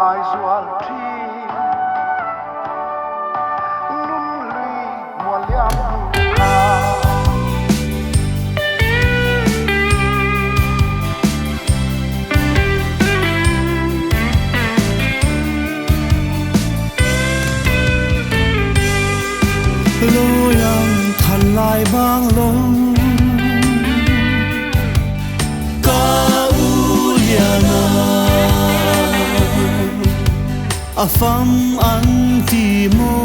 mai zual thi nun lui mua liam nu kha lối yang thành lại vang lông ca u liana a pham an ti mo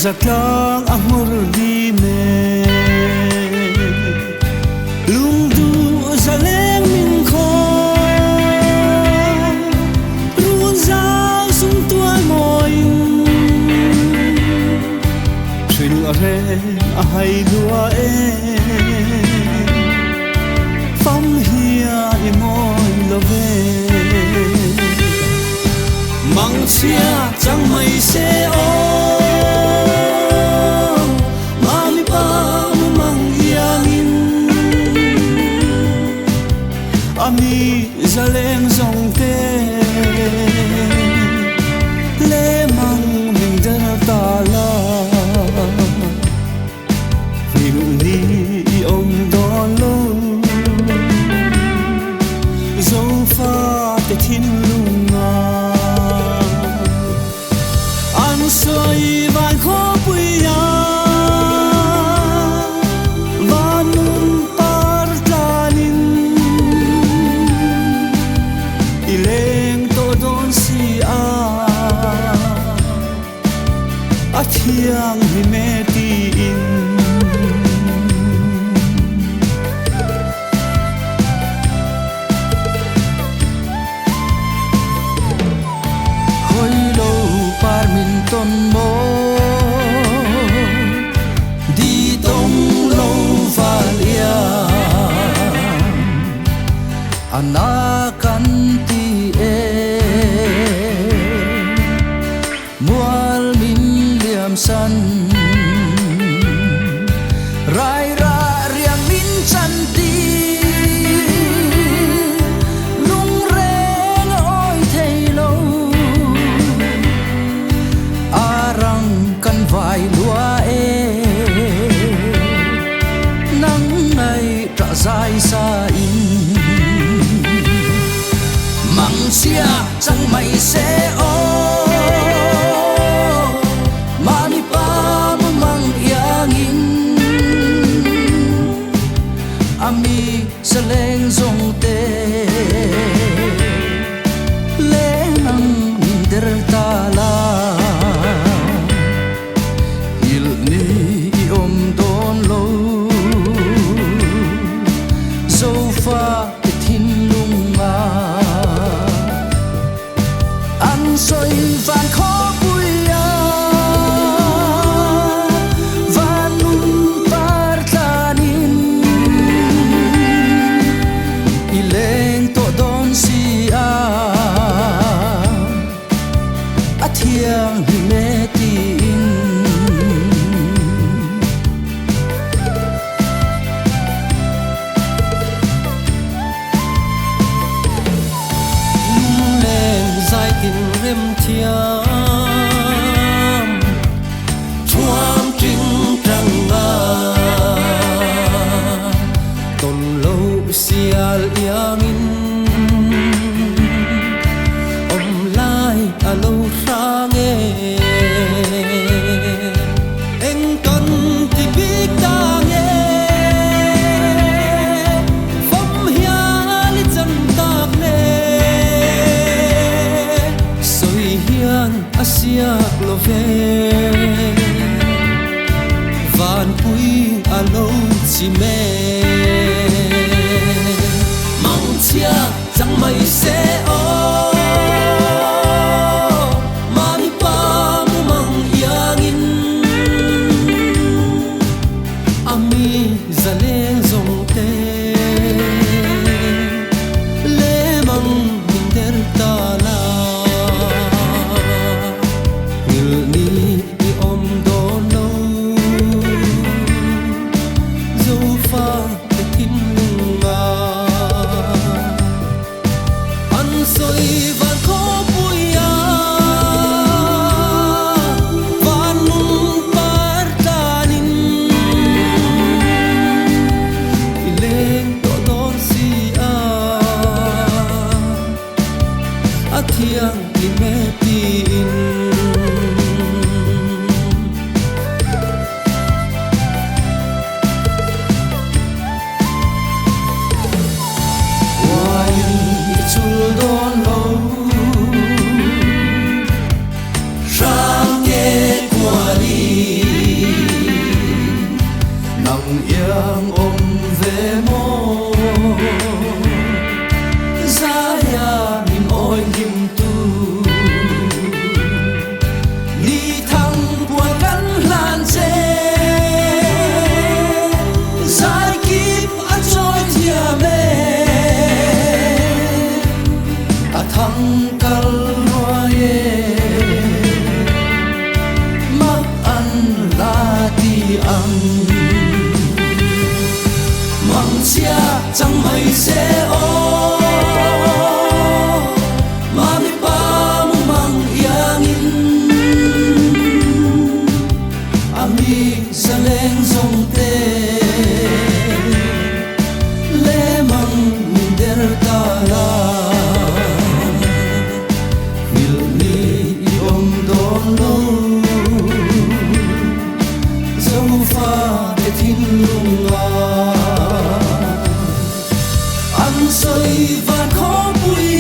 zaklang a mur di me lung du zaleng min kho run zao sung tua moi re a hai lua e pham hia e moi lo ve mang chia chẳng mây se o mami pa mu mang yang in ami zaleng zong te le mang mình dar ta la ông đón lâu dấu pha để thiên lung ngà ăn soi vài khó bụi ya và nun par tanin ileng to don si a thiang hi me ti in ton mo đi tông lâu valia anakan ti e mual min liam san rai ra riang min chan ti lung reng oi thei lo kan vai lua e nắng này trả dài xa in mang chia chẳng mày sẽ ô mani pa mang yang in ami seleng zong te le nang minder ta la pha cái thiên lung mà ăn soi vàng khó bụi ya và nun par tanin ileng to don si a thiang hi me tin tình rem thiam chuam trinh trăng nga tôn lâu sial yang in om lai a lâu sang e en con ti big tang e phom hia li chan tak ne asiak lo ve van pui a lo chi me mang chia chẳng mày sẽ o mami pa Zaya min oi lim tu Ni thăng qua cắn lan chê Zai kip a trôi thia mê A thăng kal hoa ye Mak an la ti ang Mang chia chẳng hay sẽ ô Saleng song te le mang der ta la fil ni om don lo zong fa de tin lunga an soi van kho pui